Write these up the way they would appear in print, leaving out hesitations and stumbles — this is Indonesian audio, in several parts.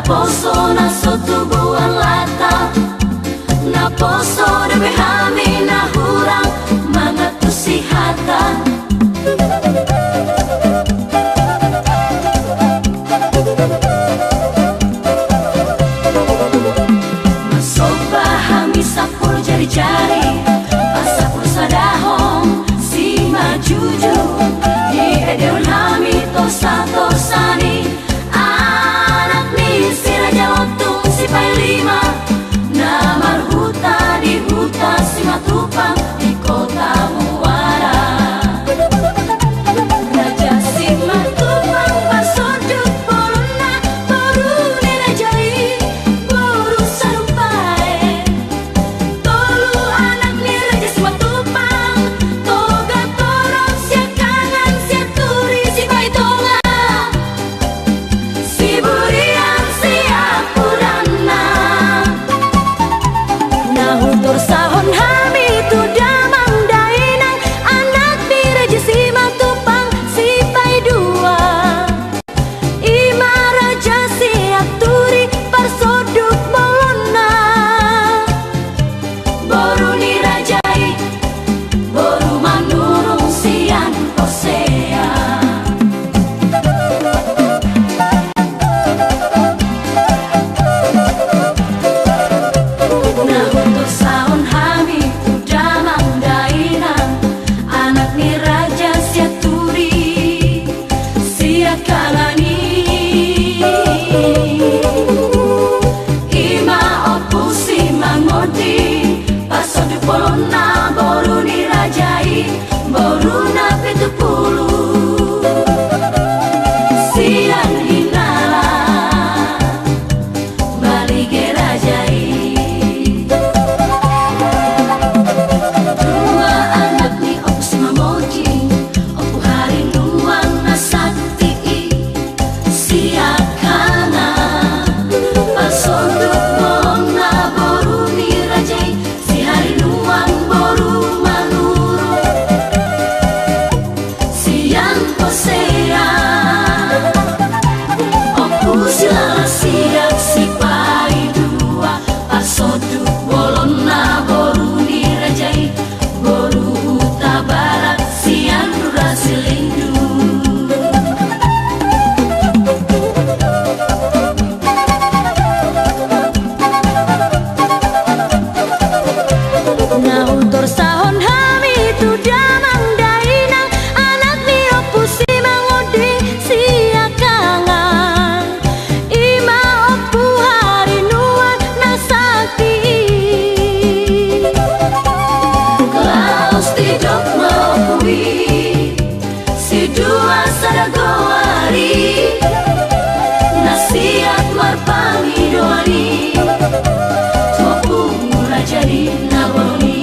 poso na sotubuan lata, na poso demi hami na hurang mga tusihatan. Masuk bahami sapur jari-jari, pasapur sadahong si majuju, di edeon hami tosa-tosani, anak ni si Raja Lotung si Pai Lima, na marhuta di huta si Matupang di kota Muara. Raja si Matupang pasoduk bolona, boru ni rajai, boru sarumpai, tolu anak ni Raja si Matupang, toga torong sia kangan sia turi si Pai Tonga, si burian si apurana. Nahutur sahon hami tu damang dainang, anak ni Raja si Matupang si Pai Dua, ima Raja si Aturi parsoduk bolona, boru ni rajai, boru manurung sian kosea. Nahutur sahon hami tu damang dainang, anak ni Raja si Aturi sia kalani, ima opu si mangodi pasoduk bolona, boru ni rajai, boru na pitupulu sian hinala balige rajai. Dua anak ni opu si mamoji, opu hari nuang na sakti si akana, pasoduk bolona, boru ni rajai, si hari nuang boru manuru siang kosea. Opu sila siap si Pai Dua, pasoduk bolona, boru ni rajai, boru huta barat siang rasilindu. Nahutur sahon hami tu damang dainang, anak ni opu si mangodi si akangan, ima opu hari nuan na sakti. Klaus tidok maupui si dua sadagoari, nasihat marpangi doani, topu rajadi naboni.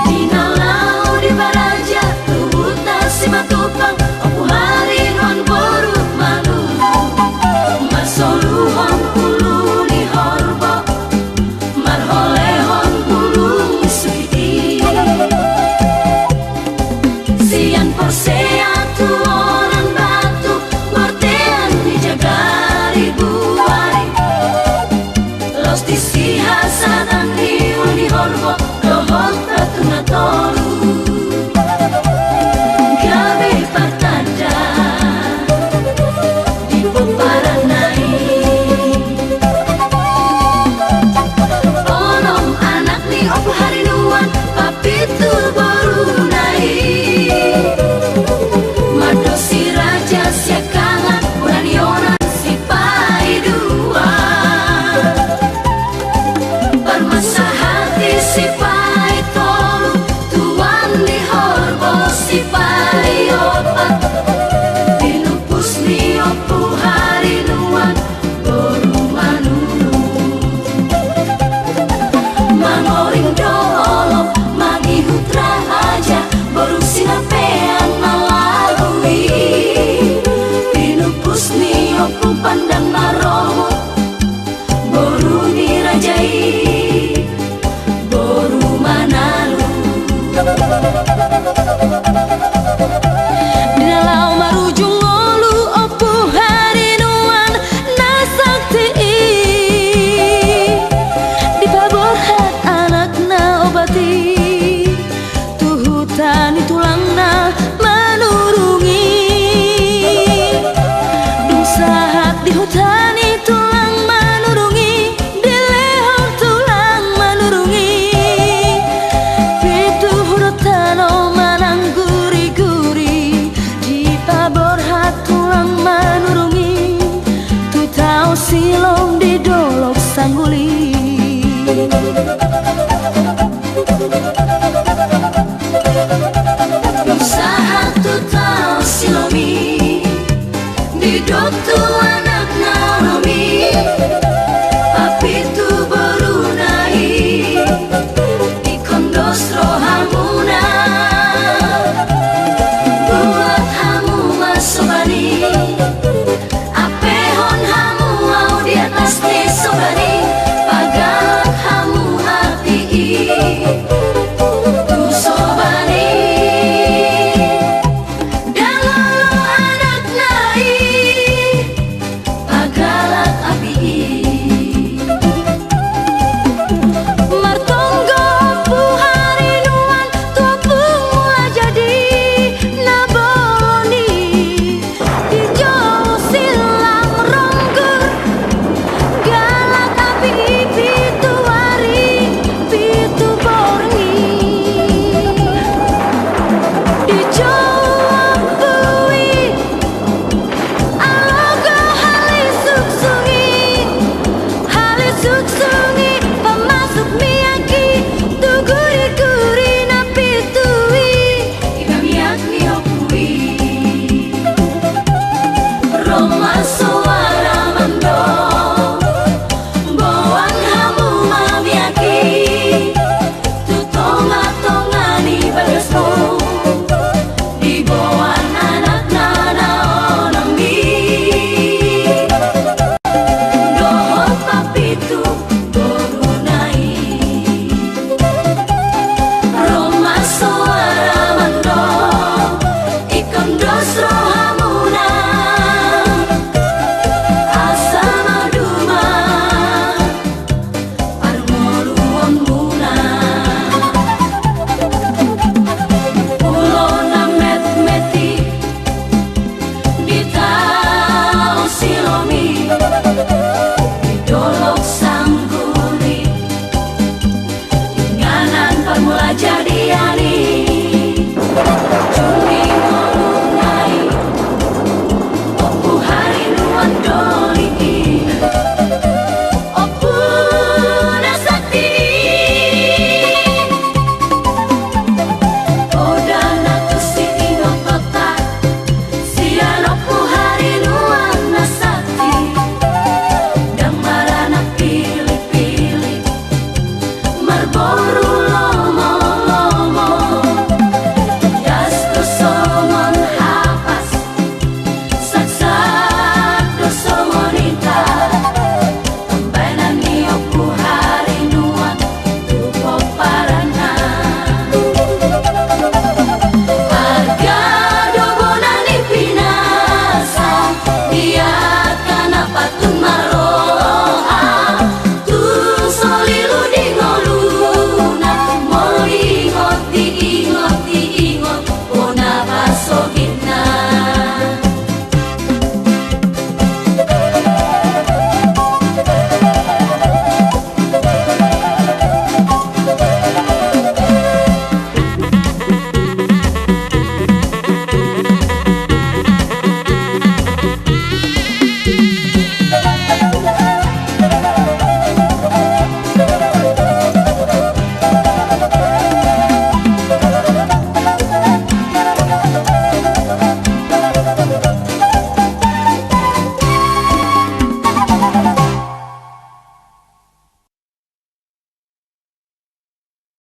Dinalau di Baraja tu huta si Matupang, opu hari nuan boru malu, masoluhon ulu ni horbo, marholehon ulu sukiti, sian porse